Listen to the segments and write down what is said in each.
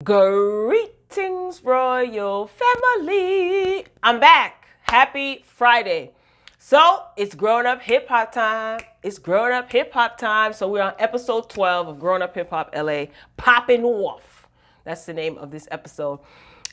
Greetings, royal family. I'm back. Happy Friday. So it's Grown Up Hip Hop time. It's Grown Up Hip Hop time. So we're on episode 12 of Grown Up Hip Hop LA, popping off. That's the name of this episode.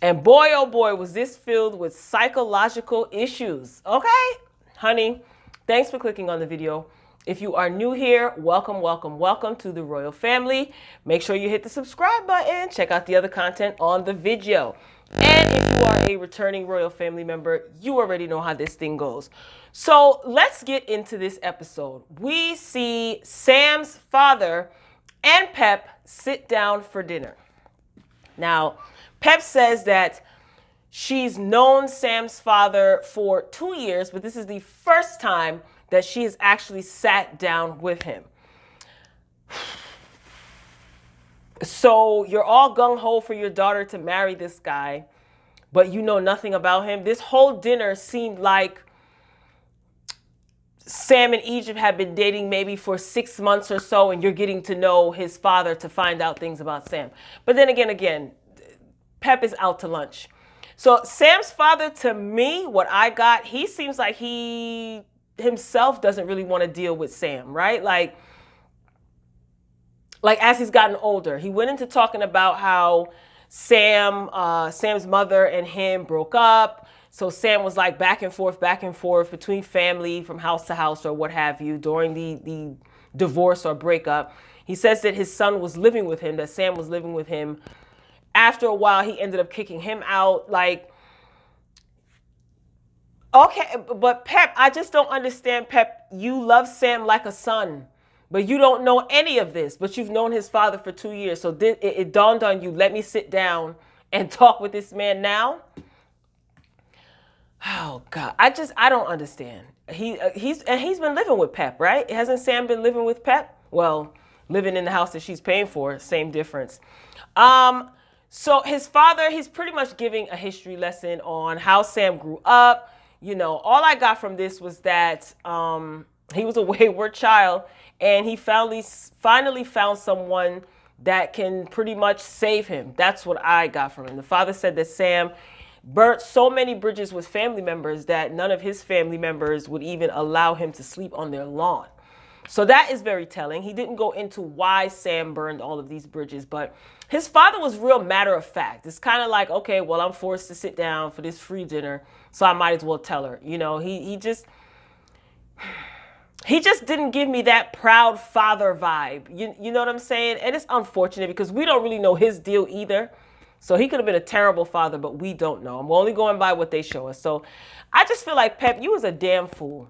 And boy, oh boy, was this filled with psychological issues. Okay, honey, thanks for clicking on the video. If you are new here, welcome, welcome, welcome to the royal family. Make sure you hit the subscribe button. Check out the other content on the video. And if you are a returning royal family member, you already know how this thing goes. So let's get into this episode. We see Sam's father and Pep sit down for dinner. Now, Pep says that she's known Sam's father for 2 years, but this is the first time that she has actually sat down with him. So you're all gung-ho for your daughter to marry this guy, but you know nothing about him. This whole dinner seemed like Sam and Egypt had been dating maybe for 6 months or so, and you're getting to know his father to find out things about Sam. But then again, Pep is out to lunch. So Sam's father, to me, what I got, he seems like he himself doesn't really want to deal with Sam, right? Like as he's gotten older, he went into talking about how Sam's mother and him broke up. So Sam was like back and forth between family from house to house or what have you during the divorce or breakup. He says that his son was living with him, that Sam was living with him. After a while, he ended up kicking him out. Like, okay, but Pep, I just don't understand, Pep. You love Sam like a son, but you don't know any of this, but you've known his father for 2 years. So it dawned on you, let me sit down and talk with this man now. Oh God, I don't understand. He's been living with Pep, right? Hasn't Sam been living with Pep? Well, living in the house that she's paying for, same difference. So his father, he's pretty much giving a history lesson on how Sam grew up. You know, all I got from this was that he was a wayward child, and he finally found someone that can pretty much save him. That's what I got from him. The father said that Sam burnt so many bridges with family members that none of his family members would even allow him to sleep on their lawn. So that is very telling. He didn't go into why Sam burned all of these bridges, but his father was real matter of fact. It's kind of like, okay, well, I'm forced to sit down for this free dinner, so I might as well tell her. You know, he just didn't give me that proud father vibe. You know what I'm saying? And it's unfortunate because we don't really know his deal either. So he could have been a terrible father, but we don't know. I'm only going by what they show us. So I just feel like, Pep, you was a damn fool.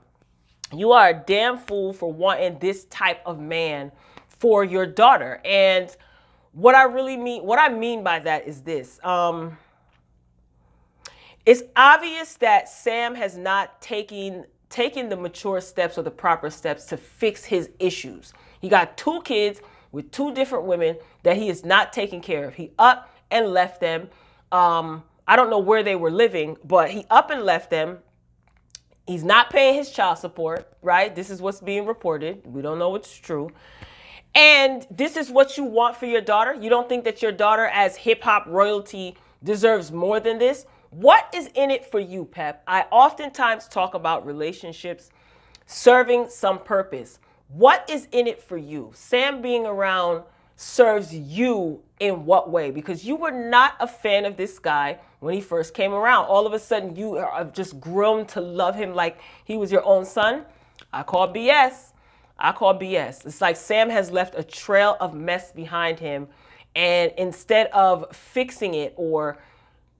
You are a damn fool for wanting this type of man for your daughter. And what I mean by that is this. It's obvious that Sam has not taken the mature steps or the proper steps to fix his issues. He got 2 kids with 2 different women that he is not taking care of. He up and left them. I don't know where they were living, but he up and left them. He's not paying his child support, right? This is what's being reported. We don't know what's true. And this is what you want for your daughter? You don't think that your daughter as hip-hop royalty deserves more than this? What is in it for you, Pep? I oftentimes talk about relationships serving some purpose. What is in it for you? Sam being around serves you in what way? Because you were not a fan of this guy when he first came around. All of a sudden, you have just grown to love him like he was your own son. I call BS. I call BS. It's like Sam has left a trail of mess behind him, and instead of fixing it or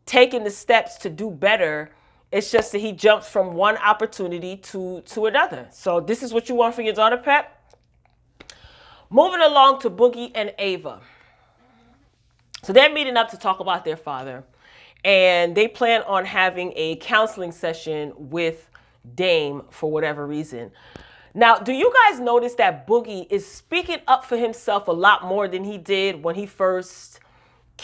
taking the steps to do better, it's just that he jumps from one opportunity to another. So this is what you want for your daughter, Pep? Moving along to Boogie and Ava. So they're meeting up to talk about their father, and they plan on having a counseling session with Dame for whatever reason. Now, do you guys notice that Boogie is speaking up for himself a lot more than he did when he first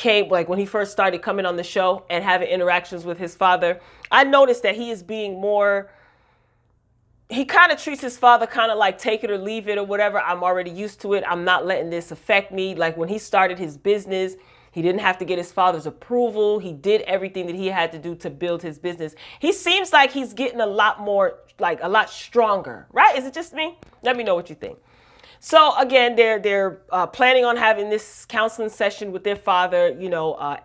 when he first started coming on the show and having interactions with his father? I noticed that he is being more, he kind of treats his father kind of like take it or leave it or whatever. I'm already used to it. I'm not letting this affect me. Like when he started his business, He didn't have to get his father's approval. He did everything that he had to do to build his business. He seems like he's getting a lot more, like a lot stronger, right? Is it just me? Let me know what you think. So again, they're planning on having this counseling session with their father.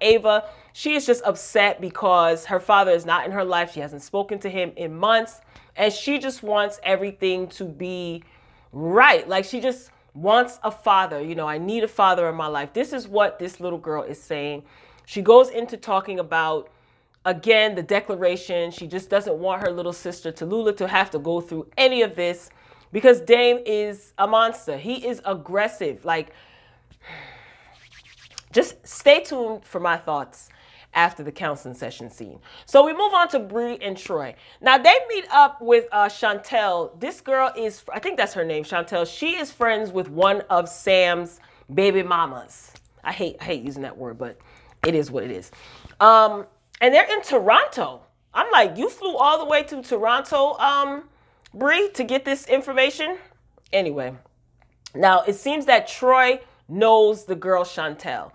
Ava, she is just upset because her father is not in her life. She hasn't spoken to him in months, and she just wants everything to be right. Like, she just wants a father. I need a father in my life. This is what this little girl is saying. She goes into talking about, again, the declaration. She just doesn't want her little sister Tallulah to have to go through any of this, because Dame is a monster. He is aggressive. Like, just stay tuned for my thoughts after the counseling session scene. So we move on to Bree and Troy. Now they meet up with Chantel. This girl is, I think that's her name, Chantel. She is friends with one of Sam's baby mamas. I hate using that word, but it is what it is. And they're in Toronto. I'm like, you flew all the way to Toronto, Bree, to get this information? Anyway, now it seems that Troy knows the girl Chantel.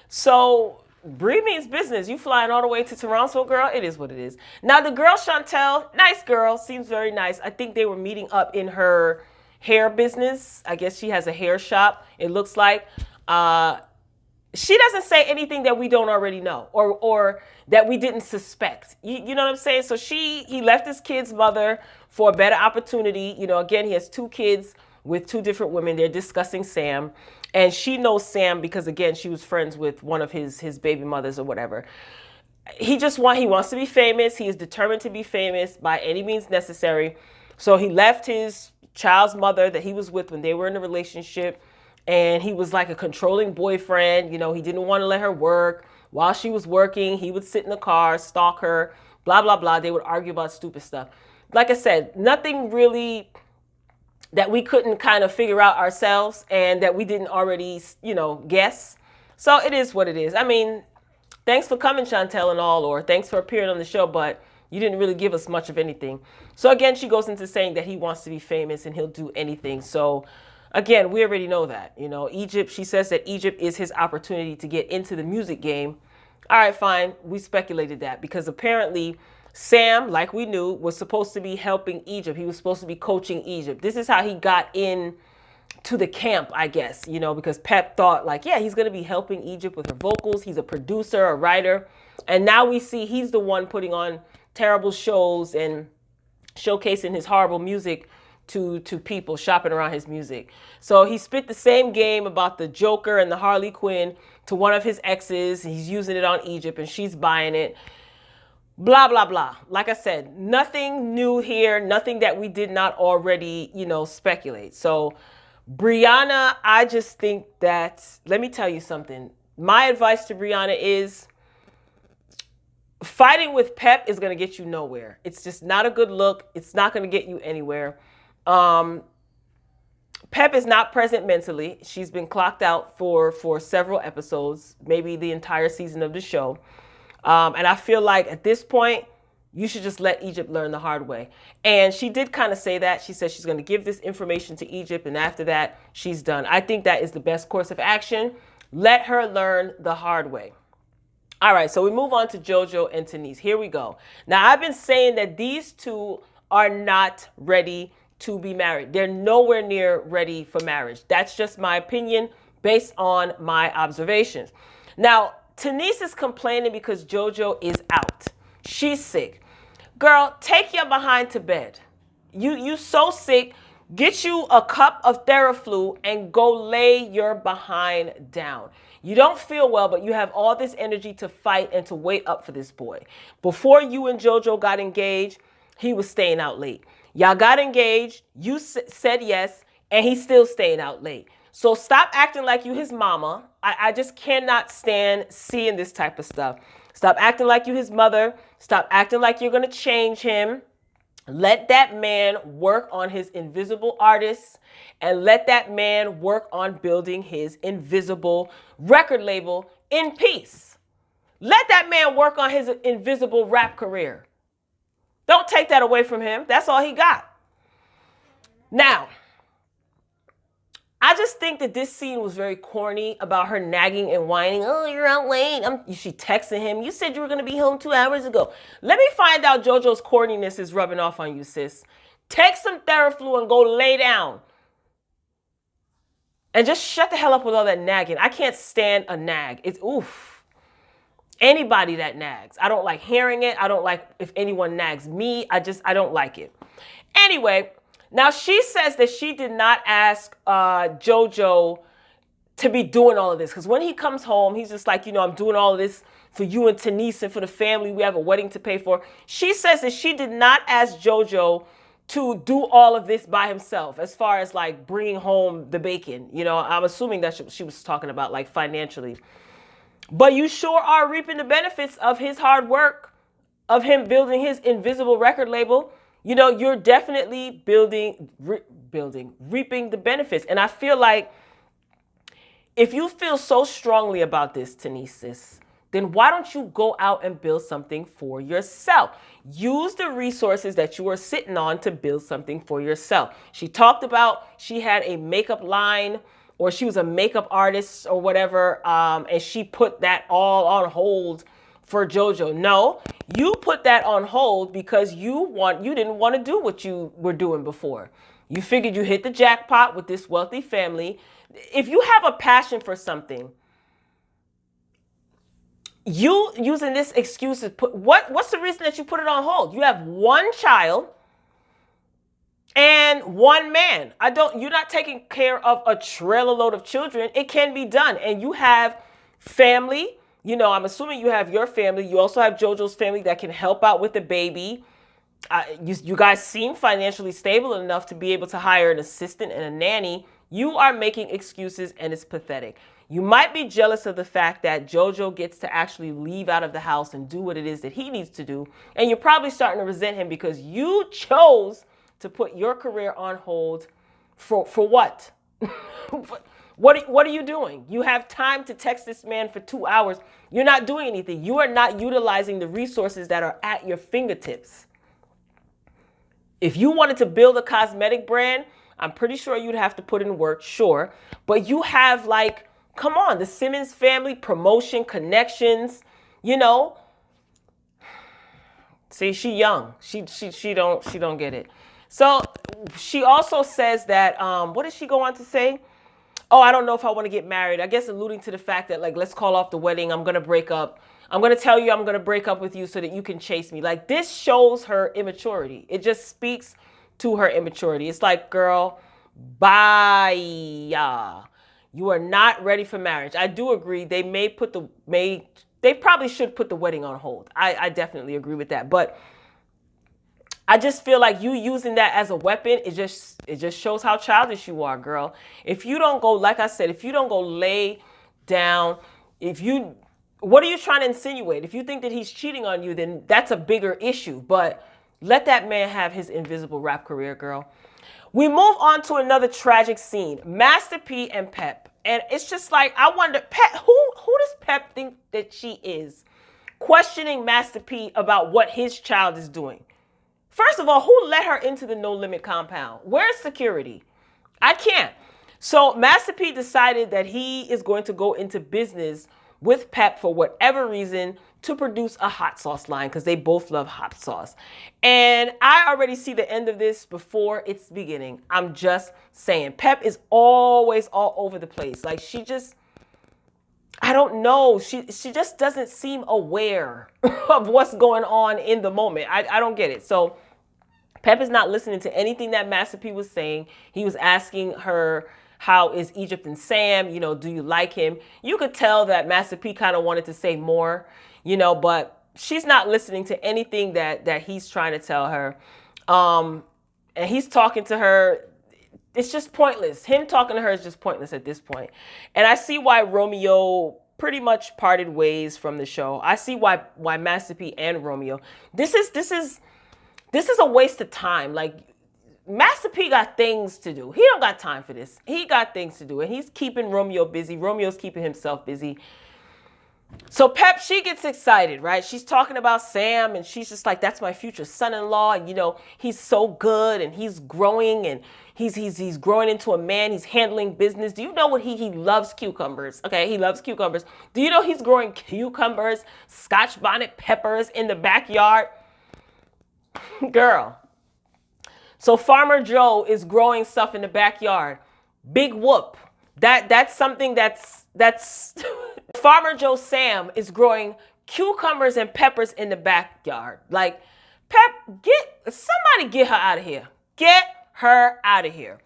So Bree means business. You flying all the way to Toronto, girl? It is what it is. Now the girl Chantel, nice girl, seems very nice. I think they were meeting up in her hair business. I guess she has a hair shop, it looks like. She doesn't say anything that we don't already know, or that we didn't suspect. You know what I'm saying? So he left his kid's mother for a better opportunity. Again, he has two kids with two different women. They're discussing Sam, and she knows Sam because, again, she was friends with one of his baby mothers or whatever. He wants to be famous. He is determined to be famous by any means necessary. So he left his child's mother that he was with when they were in a relationship. And he was like a controlling boyfriend. He didn't want to let her work. While she was working, he would sit in the car, stalk her, blah, blah, blah. They would argue about stupid stuff. Like I said, nothing really that we couldn't kind of figure out ourselves and that we didn't already, guess. So it is what it is. I mean, thanks for coming, Chantel, and all, or thanks for appearing on the show, but you didn't really give us much of anything. So again, she goes into saying that he wants to be famous and he'll do anything. So again, we already know that, Egypt, she says that Egypt is his opportunity to get into the music game. All right, fine. We speculated that because apparently Sam, like we knew, was supposed to be helping Egypt. He was supposed to be coaching Egypt. This is how he got in to the camp, I guess, because Pep thought like, yeah, he's going to be helping Egypt with her vocals. He's a producer, a writer. And now we see he's the one putting on terrible shows and showcasing his horrible music to people shopping around his music. So he spit the same game about the Joker and the Harley Quinn to one of his exes. He's using it on Egypt and she's buying it. Blah, blah, blah. Like I said, nothing new here, nothing that we did not already, speculate. So Brianna, I just think that, let me tell you something. My advice to Brianna is fighting with Pep is going to get you nowhere. It's just not a good look. It's not going to get you anywhere. Pep is not present mentally. She's been clocked out for several episodes, maybe the entire season of the show. And I feel like at this point, you should just let Egypt learn the hard way. And she did kind of say that. She said she's going to give this information to Egypt, and after that, she's done. I think that is the best course of action. Let her learn the hard way. All right, so we move on to JoJo and Tanise. Here we go. Now, I've been saying that these two are not ready to be married. They're nowhere near ready for marriage. That's just my opinion based on my observations. Now, Tanise is complaining because JoJo is out. She's sick. Girl, take your behind to bed. You so sick. Get you a cup of Theraflu and go lay your behind down. You don't feel well, but you have all this energy to fight and to wait up for this boy. Before you and JoJo got engaged, he was staying out late. Y'all got engaged. You said yes, and he's still staying out late. So stop acting like you his mama. I just cannot stand seeing this type of stuff. Stop acting like you his mother. Stop acting like you're going to change him. Let that man work on his invisible artists and let that man work on building his invisible record label in peace. Let that man work on his invisible rap career. Don't take that away from him. That's all he got. Now, I just think that this scene was very corny about her nagging and whining. Oh, you're out late. She texting him. You said you were going to be home 2 hours ago. Let me find out JoJo's corniness is rubbing off on you, sis. Take some Theraflu and go lay down. And just shut the hell up with all that nagging. I can't stand a nag. It's oof. Anybody that nags. I don't like hearing it. I don't like if anyone nags me. I don't like it. Anyway, now she says that she did not ask JoJo to be doing all of this. Because when he comes home, he's just like, I'm doing all of this for you and Tanise and for the family. We have a wedding to pay for. She says that she did not ask JoJo to do all of this by himself, as far as like bringing home the bacon. I'm assuming that she was talking about like financially. But you sure are reaping the benefits of his hard work, of him building his invisible record label. You're definitely reaping the benefits. And I feel like if you feel so strongly about this, Tanise, then why don't you go out and build something for yourself? Use the resources that you are sitting on to build something for yourself. She talked about she had a makeup line, or she was a makeup artist or whatever, and she put that all on hold for JoJo. No, you put that on hold because you didn't want to do what you were doing before. You figured you hit the jackpot with this wealthy family. If you have a passion for something, you using this excuse to what's the reason that you put it on hold? You have one child and one man. You're not taking care of a trailer load of children. It can be done. And you have family. I'm assuming you have your family. You also have JoJo's family that can help out with the baby. You guys seem financially stable enough to be able to hire an assistant and a nanny. You are making excuses, and it's pathetic. You might be jealous of the fact that JoJo gets to actually leave out of the house and do what it is that he needs to do. And you're probably starting to resent him because you chose to put your career on hold for what? What are you doing? You have time to text this man for 2 hours. You're not doing anything. You are not utilizing the resources that are at your fingertips. If you wanted to build a cosmetic brand, I'm pretty sure you'd have to put in work, sure. But you have come on, the Simmons family, promotion, connections, See, she young. She don't get it. So she also says that, what did she go on to say? Oh, I don't know if I want to get married. I guess alluding to the fact that let's call off the wedding. I'm going to break up. I'm going to tell you I'm going to break up with you so that you can chase me. This shows her immaturity. It just speaks to her immaturity. It's like, girl, bye. You are not ready for marriage. I do agree. They probably should put the wedding on hold. I definitely agree with that. But I just feel like you using that as a weapon, it just shows how childish you are, girl. If you don't go, like I said, if you don't go lay down, what are you trying to insinuate? If you think that he's cheating on you, then that's a bigger issue. But let that man have his invisible rap career, girl. We move on to another tragic scene. Master P and Pep. And it's just like, I wonder, Pep, who does Pep think that she is? Questioning Master P about what his child is doing. First of all, who let her into the No Limit compound? Where's security? I can't. So Master P decided that he is going to go into business with Pep for whatever reason to produce a hot sauce line because they both love hot sauce. And I already see the end of this before it's beginning. I'm just saying. Pep is always all over the place. I don't know. She just doesn't seem aware of what's going on in the moment. I don't get it. So Pep is not listening to anything that Master P was saying. He was asking her, how is Egypt and Sam? Do you like him? You could tell that Master P kind of wanted to say more, but she's not listening to anything that he's trying to tell her. And he's talking to her. It's just pointless. Him talking to her is just pointless at this point. And I see why Romeo pretty much parted ways from the show. I see why Master P and Romeo. This is a waste of time. Master P got things to do. He don't got time for this. He got things to do. And he's keeping Romeo busy. Romeo's keeping himself busy. So Pep, she gets excited, right? She's talking about Sam and she's just like, that's my future son-in-law. And, he's so good and he's growing and He's growing into a man. He's handling business. Do you know what he loves cucumbers? Okay, he loves cucumbers. Do you know he's growing cucumbers, Scotch bonnet peppers in the backyard? Girl. So Farmer Joe is growing stuff in the backyard. Big whoop. That's something that's Farmer Joe Sam is growing cucumbers and peppers in the backyard. Like, somebody get her out of here. Get her out of here.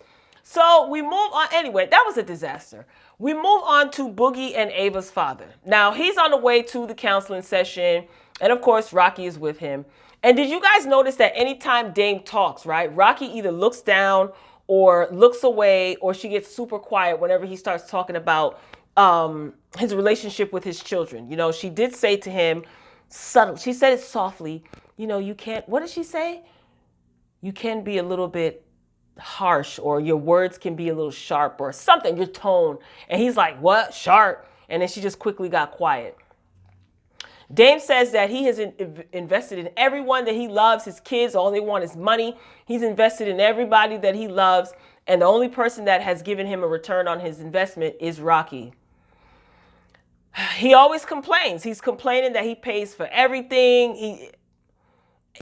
So we move on. Anyway, that was a disaster. We move on to Boogie and Ava's father. Now, he's on the way to the counseling session. And of course, Rocky is with him. And did you guys notice that anytime Dame talks, right, Rocky either looks down or looks away, or she gets super quiet whenever he starts talking about his relationship with his children. You know, she did say to him, subtle, she said it softly, you know, you can't, what did she say? You can be a little bit harsh, or your words can be a little sharp, or something, your tone. And he's like, what? Sharp? And then she just quickly got quiet. Dame says that he has invested in everyone that he loves, his kids. All they want is money. He's invested in everybody that he loves. And the only person that has given him a return on his investment is Rocky. He always complains. He's complaining that he pays for everything.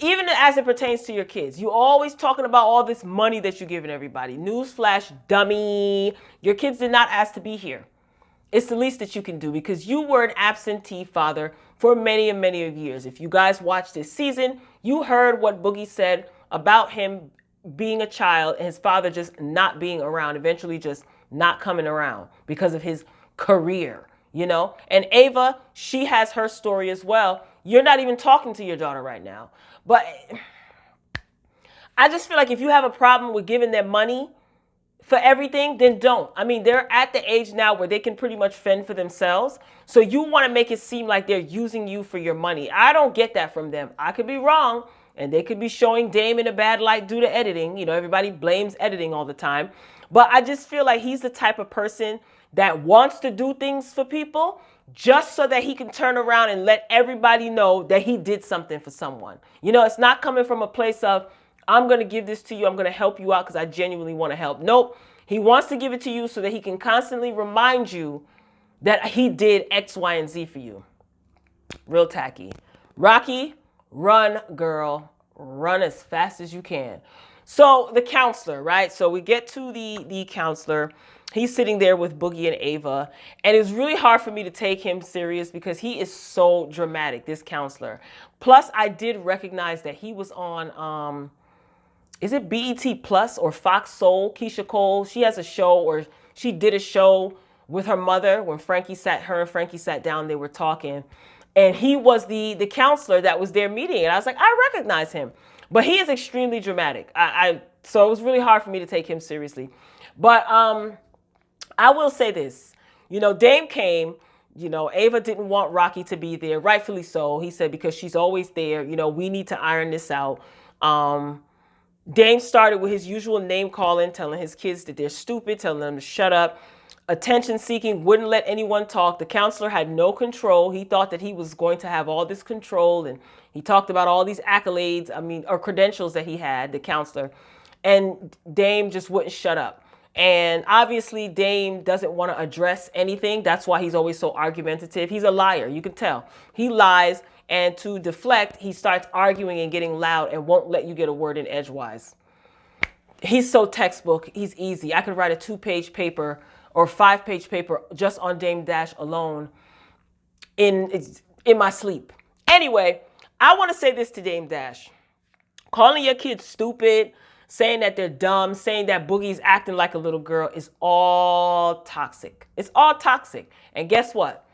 Even as it pertains to your kids, you always talking about all this money that you're giving everybody. Newsflash, dummy. Your kids did not ask to be here. It's the least that you can do, because you were an absentee father for many and many of years. If you guys watched this season, you heard what Boogie said about him being a child and his father just not being around, eventually just not coming around because of his career, you know? And Ava, she has her story as well. You're not even talking to your daughter right now. But I just feel like if you have a problem with giving them money for everything, then don't. I mean, they're at the age now where they can pretty much fend for themselves. So you want to make it seem like they're using you for your money. I don't get that from them. I could be wrong, and they could be showing Dame in a bad light due to editing. You know, everybody blames editing all the time. But I just feel like he's the type of person that wants to do things for people just so that he can turn around and let everybody know that he did something for someone. You know, it's not coming from a place of, I'm going to give this to you, I'm going to help you out because I genuinely want to help. Nope. He wants to give it to you so that he can constantly remind you that he did X, Y, and Z for you. Real tacky. Rocky, run, girl. Run as fast as you can. So the counselor, right? So we get to the counselor. He's sitting there with Boogie and Ava. And it's really hard for me to take him serious because he is so dramatic, this counselor. Plus, I did recognize that he was on... is it BET Plus or Fox Soul? Keisha Cole, she has a show, or she did a show with her mother when her and Frankie sat down, they were talking. And he was the counselor that was there meeting. And I was like, I recognize him. But he is extremely dramatic. So it was really hard for me to take him seriously. But I will say this. You know, Dame came. You know, Ava didn't want Rocky to be there, rightfully so. He said, because she's always there. You know, we need to iron this out. Dame started with his usual name calling, telling his kids that they're stupid, telling them to shut up. Attention seeking, wouldn't let anyone talk. The counselor had no control. He thought that he was going to have all this control, and he talked about all these accolades, or credentials that he had, the counselor. And Dame just wouldn't shut up. And obviously Dame doesn't want to address anything. That's why he's always so argumentative. He's a liar. You can tell. He lies. And to deflect, he starts arguing and getting loud and won't let you get a word in edgewise. He's so textbook. He's easy. I could write a 2-page paper or 5-page paper just on Dame Dash alone in my sleep. Anyway, I want to say this to Dame Dash. Calling your kids stupid, saying that they're dumb, saying that Boogie's acting like a little girl is all toxic. It's all toxic. And guess what?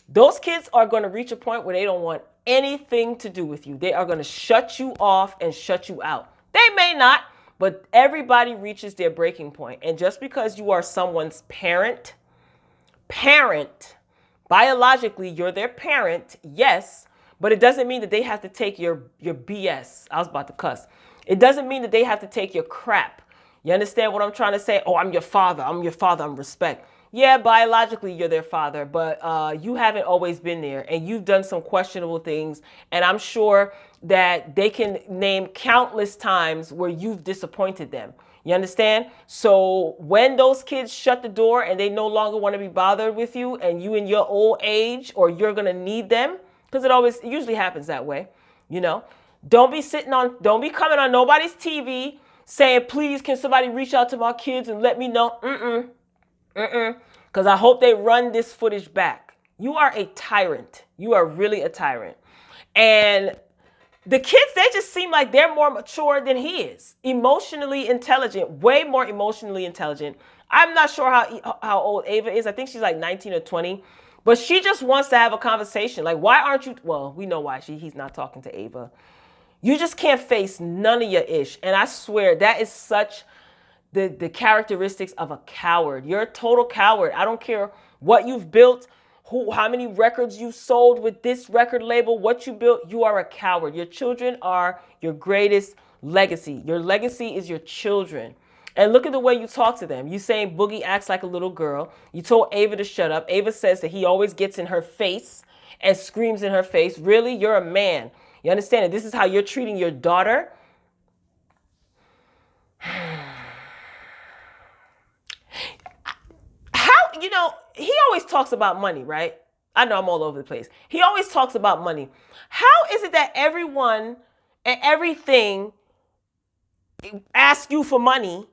Those kids are going to reach a point where they don't want anything to do with you. They are going to shut you off and shut you out. They may not, but everybody reaches their breaking point. And just because you are someone's parent, biologically, you're their parent, yes, but it doesn't mean that they have to take your BS. I was about to cuss. It doesn't mean that they have to take your crap. You understand what I'm trying to say? Oh, I'm your father. I'm respect. Yeah, biologically, you're their father, but you haven't always been there, and you've done some questionable things, and I'm sure that they can name countless times where you've disappointed them. You understand? So when those kids shut the door and they no longer want to be bothered with you, and you in your old age, or you're going to need them, because it usually happens that way, you know, don't be coming on nobody's TV saying, please, can somebody reach out to my kids and let me know? Because I hope they run this footage back. You are a tyrant. You are really a tyrant. And the kids, they just seem like they're more mature than he is. Emotionally intelligent, way more emotionally intelligent. I'm not sure how old Ava is. I think she's like 19 or 20. But she just wants to have a conversation. Like, why aren't you? Well, we know why he's not talking to Ava. You just can't face none of your ish. And I swear that is such the characteristics of a coward. You're a total coward. I don't care what you've built, how many records you sold with this record label, what you built. You are a coward. Your children are your greatest legacy. Your legacy is your children. And look at the way you talk to them. You saying Boogie acts like a little girl. You told Ava to shut up. Ava says that he always gets in her face and screams in her face. Really? You're a man. You understand that this is how you're treating your daughter? You know, he always talks about money, right? I know I'm all over the place. He always talks about money. How is it that everyone and everything asks you for money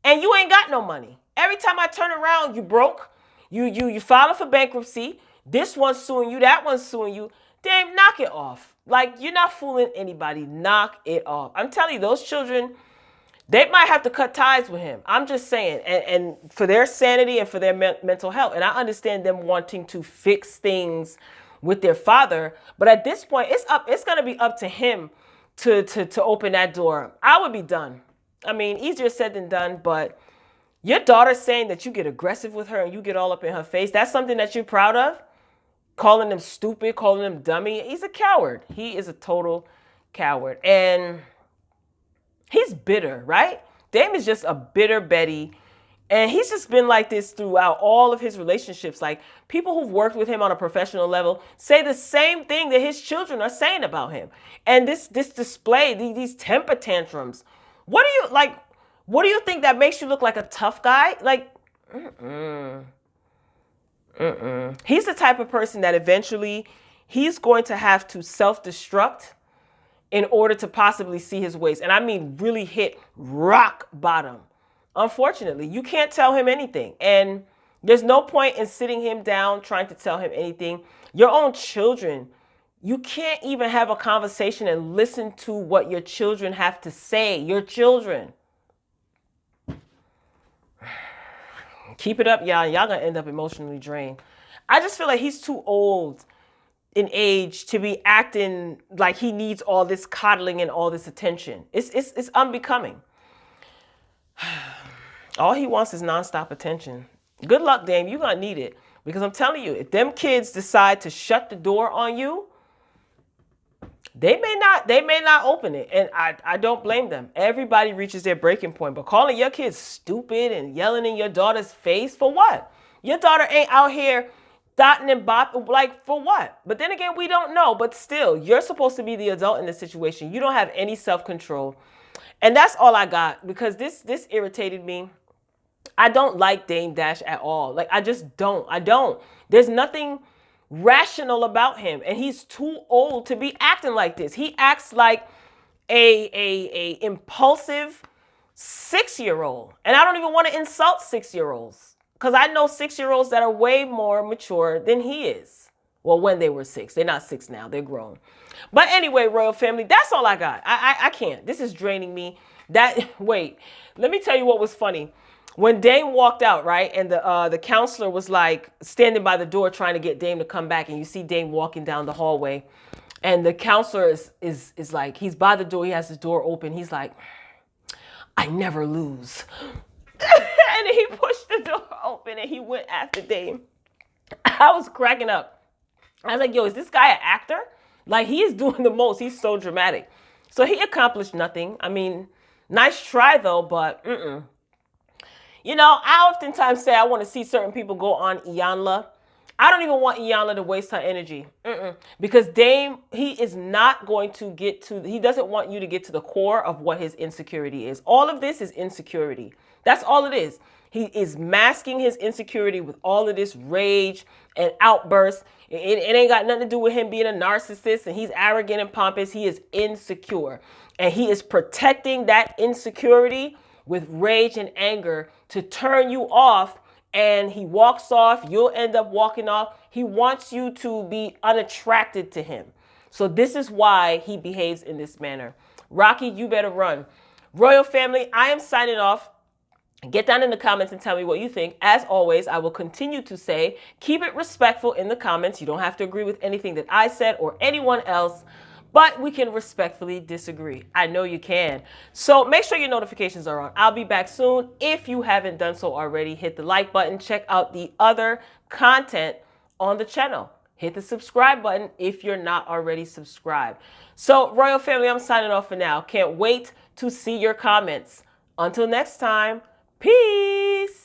and you ain't got no money? Every time I turn around, you broke. You filing for bankruptcy. This one's suing you. That one's suing you. Damn, knock it off. Like, you're not fooling anybody. Knock it off. I'm telling you, those children, they might have to cut ties with him. I'm just saying, and for their sanity and for their mental health. And I understand them wanting to fix things with their father, but at this point, it's going to be up to him to open that door. I would be done. I mean, easier said than done, but your daughter saying that you get aggressive with her and you get all up in her face, that's something that you're proud of? Calling them stupid, calling them dummy. He's a coward. He is a total coward. And he's bitter, right? Dame is just a bitter Betty. And he's just been like this throughout all of his relationships. Like, people who've worked with him on a professional level say the same thing that his children are saying about him. And this display, these temper tantrums. What do you think that makes you look like a tough guy? Like, he's the type of person that eventually he's going to have to self-destruct in order to possibly see his ways. And I mean really hit rock bottom. Unfortunately, you can't tell him anything. And there's no point in sitting him down trying to tell him anything. Your own children, you can't even have a conversation and listen to what your children have to say. Your children. Keep it up, y'all. Y'all gonna end up emotionally drained. I just feel like he's too old in age to be acting like he needs all this coddling and all this attention. It's unbecoming. All he wants is nonstop attention. Good luck, Dame. You're gonna need it. Because I'm telling you, if them kids decide to shut the door on you, they may not open it. And I don't blame them. Everybody reaches their breaking point. But calling your kids stupid and yelling in your daughter's face, for what? Your daughter ain't out here dotting and bopping, like, for what? But then again, we don't know. But still, you're supposed to be the adult in this situation. You don't have any self-control. And that's all I got, because this irritated me. I don't like Dame Dash at all. Like, I just don't. I don't. There's nothing rational about him. And he's too old to be acting like this. He acts like a impulsive 6-year-old. And I don't even want to insult 6-year-olds, because I know 6-year-olds that are way more mature than he is. Well, when they were 6. They're not 6 now. They're grown. But anyway, Royal Family, that's all I got. I can't. This is draining me. Wait, let me tell you what was funny. When Dame walked out, right, and the counselor was like standing by the door trying to get Dame to come back, and you see Dame walking down the hallway, and the counselor is like, he's by the door, he has his door open, he's like, I never lose. And he pushed the door open and he went after Dame. I was cracking up. I was like, yo, is this guy an actor? Like, he is doing the most. He's so dramatic. So he accomplished nothing. I mean, nice try though, but You know, I oftentimes say I want to see certain people go on Iyanla I don't even want Iyanla to waste her energy. Because Dame, he is not going to get to, he doesn't want you to get to the core of what his insecurity is. All of this is insecurity. That's all it is. He is masking his insecurity with all of this rage and outbursts. It ain't got nothing to do with him being a narcissist and he's arrogant and pompous. He is insecure. And he is protecting that insecurity with rage and anger to turn you off. And he walks off. You'll end up walking off. He wants you to be unattracted to him. So this is why he behaves in this manner. Rocky, you better run. Royal family, I am signing off. Get down in the comments and tell me what you think. As always, I will continue to say, keep it respectful in the comments. You don't have to agree with anything that I said or anyone else, but we can respectfully disagree. I know you can. So make sure your notifications are on. I'll be back soon. If you haven't done so already, hit the like button. Check out the other content on the channel. Hit the subscribe button if you're not already subscribed. So Royal family, I'm signing off for now. Can't wait to see your comments. Until next time. Peace.